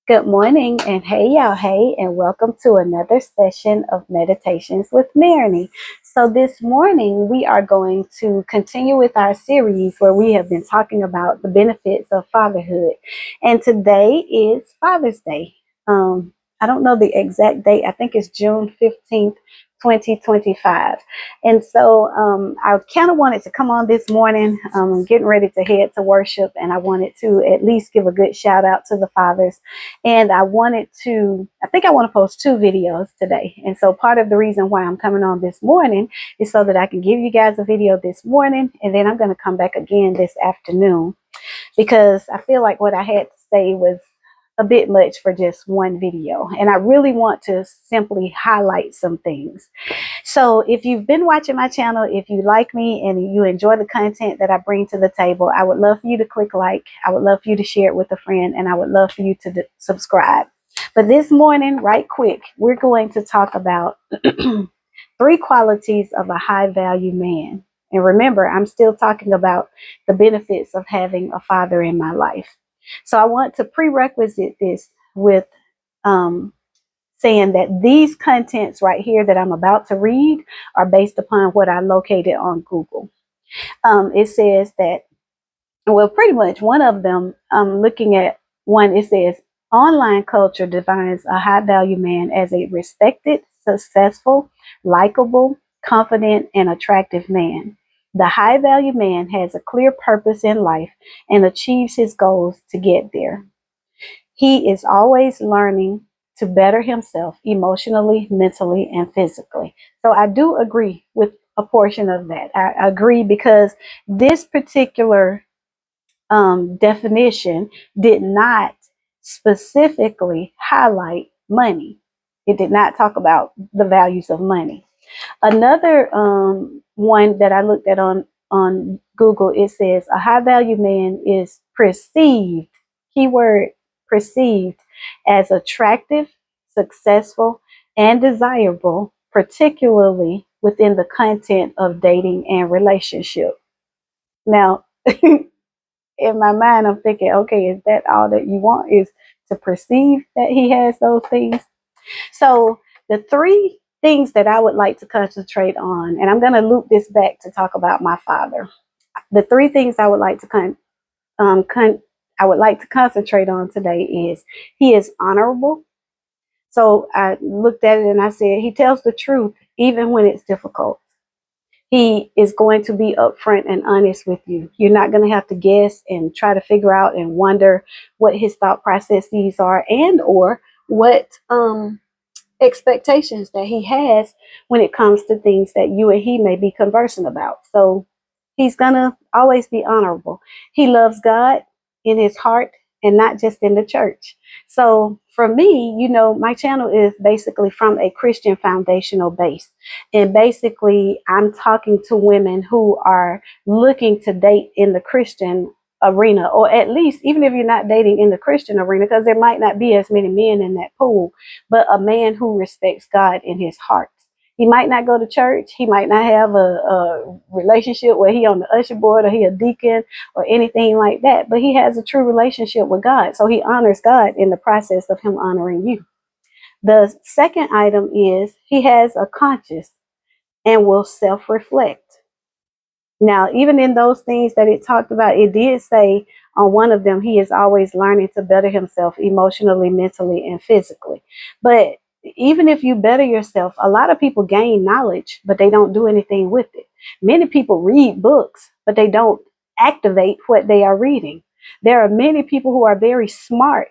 Good morning, and hey, y'all, hey, and welcome to another session of Meditations with Marini. So, this morning we are going to continue with our series where we have been talking about the benefits of fatherhood. And today is Father's Day. I don't know the exact date, I think it's June 15th, 2025. And so I kind of wanted to come on this morning, getting ready to head to worship, and I wanted to at least give a good shout out to the fathers. And I think I want to post two videos today. And so part of the reason why I'm coming on this morning is so that I can give you guys a video this morning. And then I'm going to come back again this afternoon because I feel like what I had to say was a bit much for just one video. And I really want to simply highlight some things. So if you've been watching my channel, if you like me and you enjoy the content that I bring to the table, I would love for you to click like, I would love for you to share it with a friend, and I would love for you to subscribe. But this morning, right quick, we're going to talk about three qualities of a high value man. And remember, I'm still talking about the benefits of having a father in my life. So I want to prerequisite this with um, saying that these contents right here that I'm about to read are based upon what I located on Google. It says that, well, pretty much one of them, I'm looking at one, it says, online culture defines a high value man as a respected, successful, likable, confident, and attractive man. The high value man has a clear purpose in life and achieves his goals to get there. He is always learning to better himself emotionally, mentally, and physically. So I do agree with a portion of that. I agree because this particular definition did not specifically highlight money. It did not talk about the values of money. Another one that I looked at on Google, it says a high value man is perceived, keyword perceived, as attractive, successful, and desirable, particularly within the content of dating and relationship. Now, in my mind, I'm thinking, okay, is that all that you want, is to perceive that he has those things? So the three things that I would like to concentrate on, and I'm going to loop this back to talk about my father. The three things I would like to I would like to concentrate on today is he is honorable. So I looked at it and I said he tells the truth even when it's difficult. He is going to be upfront and honest with you. You're not going to have to guess and try to figure out and wonder what his thought processes are, and or what expectations that he has when it comes to things that you and he may be conversing about. So he's gonna always be honorable. He loves God in his heart and not just in the church. So for me, my channel is basically from a Christian foundational base. And basically, I'm talking to women who are looking to date in the Christian arena, or at least, even if you're not dating in the Christian arena, because there might not be as many men in that pool, but a man who respects God in his heart. He might not go to church. He might not have a relationship where he on the usher board or he a deacon or anything like that, but he has a true relationship with God. So he honors God in the process of him honoring you. The second item is he has a conscience and will self-reflect. Now, even in those things that it talked about, it did say on one of them, he is always learning to better himself emotionally, mentally, and physically. But even if you better yourself, a lot of people gain knowledge, but they don't do anything with it. Many people read books, but they don't activate what they are reading. There are many people who are very smart.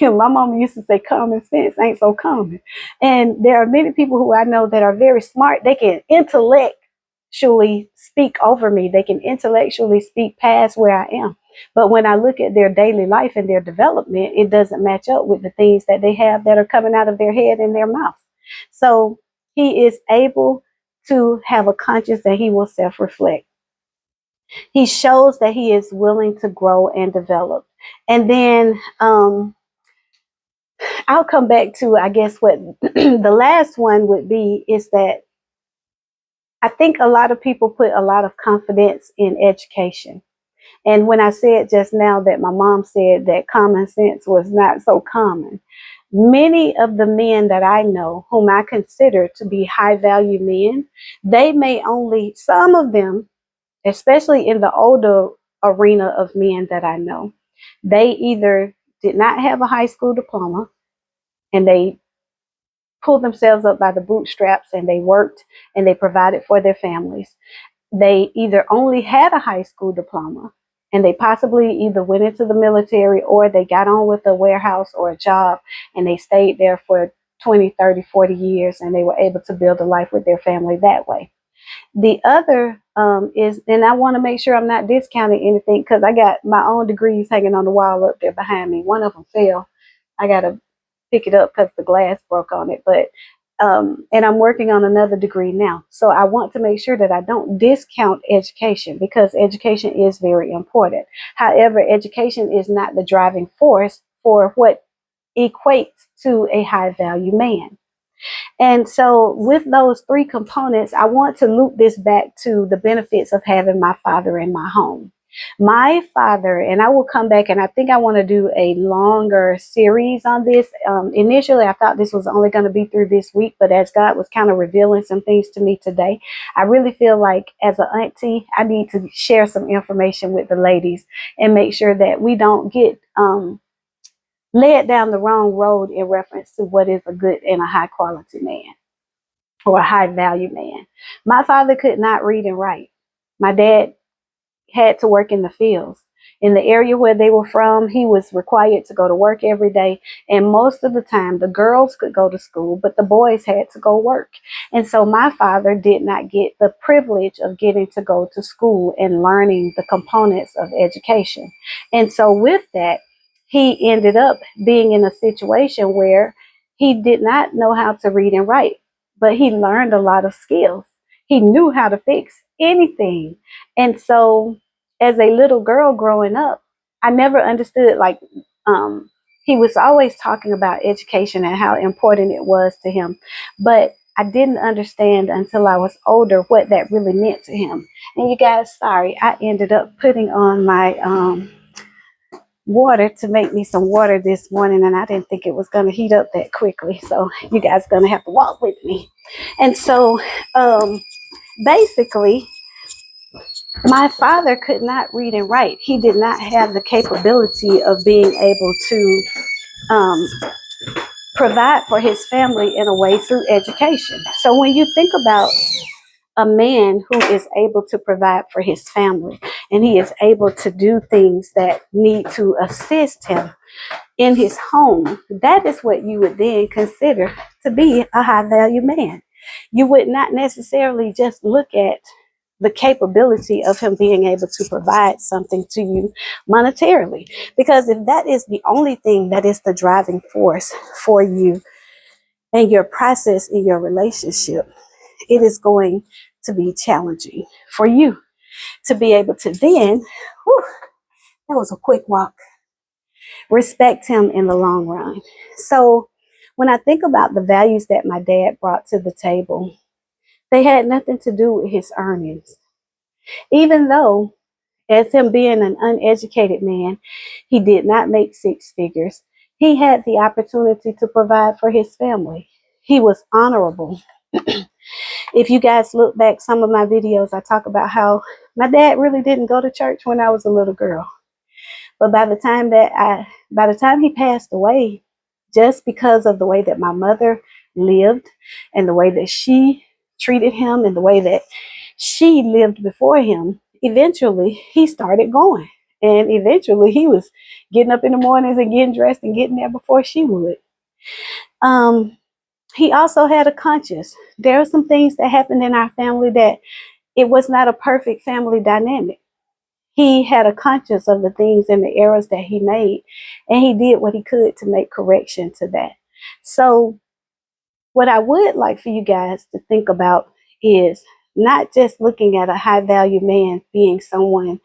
My mom used to say common sense ain't so common. And there are many people who I know that are very smart. They can intellectually speak over me. They can intellectually speak past where I am. But when I look at their daily life and their development, it doesn't match up with the things that they have that are coming out of their head and their mouth. So he is able to have a conscience and he will self-reflect. He shows that he is willing to grow and develop. And then I'll come back to, I guess, what the last one would be is that I think a lot of people put a lot of confidence in education. And when I said just now that my mom said that common sense was not so common, many of the men that I know, whom I consider to be high value men, they may only, some of them, especially in the older arena of men that I know, they either did not have a high school diploma and they pulled themselves up by the bootstraps and they worked and they provided for their families. They either only had a high school diploma and they possibly either went into the military or they got on with a warehouse or a job and they stayed there for 20, 30, 40 years and they were able to build a life with their family that way. The other is, and I want to make sure I'm not discounting anything because I got my own degrees hanging on the wall up there behind me. One of them fell. I got to pick it up because the glass broke on it. But and I'm working on another degree now. So I want to make sure that I don't discount education because education is very important. However, education is not the driving force for what equates to a high value man. And so, with those three components, I want to loop this back to the benefits of having my father in my home. My father, and I will come back and I think I want to do a longer series on this. Initially, I thought this was only going to be through this week, but as God was kind of revealing some things to me today, I really feel like as an auntie, I need to share some information with the ladies and make sure that we don't get led down the wrong road in reference to what is a good and a high quality man or a high value man. My father could not read and write. My dad had to work in the fields. In the area where they were from, he was required to go to work every day. And most of the time, the girls could go to school, but the boys had to go work. And so my father did not get the privilege of getting to go to school and learning the components of education. And so with that, he ended up being in a situation where he did not know how to read and write, but he learned a lot of skills. He knew how to fix anything. And so as a little girl growing up, I never understood um he was always talking about education and how important it was to him. But I didn't understand until I was older what that really meant to him. And you guys, sorry, I ended up putting on my water to make me some water this morning and I didn't think it was going to heat up that quickly. So you guys are going to have to walk with me. And so basically my father could not read and write. He did not have the capability of being able to um, provide for his family in a way through education. So when you think about a man who is able to provide for his family and he is able to do things that need to assist him in his home, that is what you would then consider to be a high value man. You would not necessarily just look at the capability of him being able to provide something to you monetarily. Because if that is the only thing that is the driving force for you and your process in your relationship, it is going to be challenging for you to be able to then, whew, that was a quick walk, respect him in the long run. So when I think about the values that my dad brought to the table, they had nothing to do with his earnings. Even though, as him being an uneducated man, he did not make six figures. He had the opportunity to provide for his family. He was honorable. If you guys look back some of my videos, I talk about how my dad really didn't go to church when I was a little girl. But by the time he passed away, just because of the way that my mother lived and the way that she treated him and the way that she lived before him, eventually he started going. And eventually he was getting up in the mornings and getting dressed and getting there before she would. Um, he also had a conscience. There are some things that happened in our family that it was not a perfect family dynamic. He had a conscience of the things and the errors that he made, and he did what he could to make correction to that. So, what I would like for you guys to think about is not just looking at a high value man being someone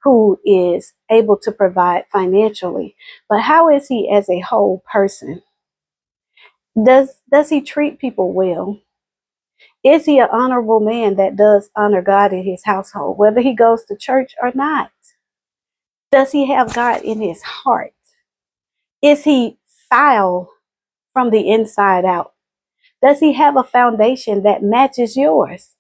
who is able to provide financially, but how is he as a whole person? Does he treat people well? Is he an honorable man that does honor God in his household, whether he goes to church or not? Does he have God in his heart? Is he foul from the inside out? Does he have a foundation that matches yours?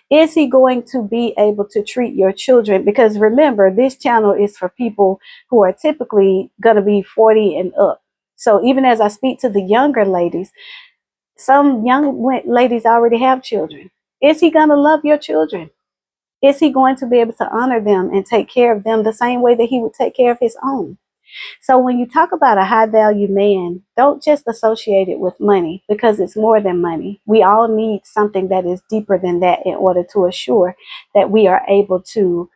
Is he going to be able to treat your children? Because remember, this channel is for people who are typically going to be 40 and up. So even as I speak to the younger ladies, some young ladies already have children. Is he going to love your children? Is he going to be able to honor them and take care of them the same way that he would take care of his own? So when you talk about a high value man, don't just associate it with money, because it's more than money. We all need something that is deeper than that in order to assure that we are able to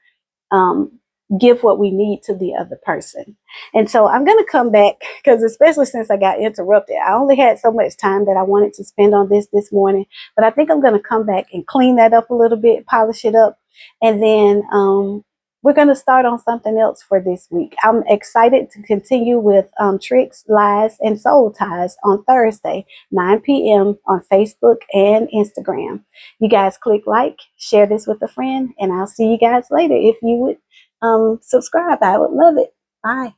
um, give what we need to the other person. And so I'm going to come back, because especially since I got interrupted, I only had so much time that I wanted to spend on this morning. But I think I'm going to come back and clean that up a little bit, polish it up, and then we're going to start on something else for this week. I'm excited to continue with Tricks, Lies, and Soul Ties on Thursday, 9 p.m. on Facebook and Instagram. You guys click like, share this with a friend, and I'll see you guys later. If you would subscribe, I would love it. Bye.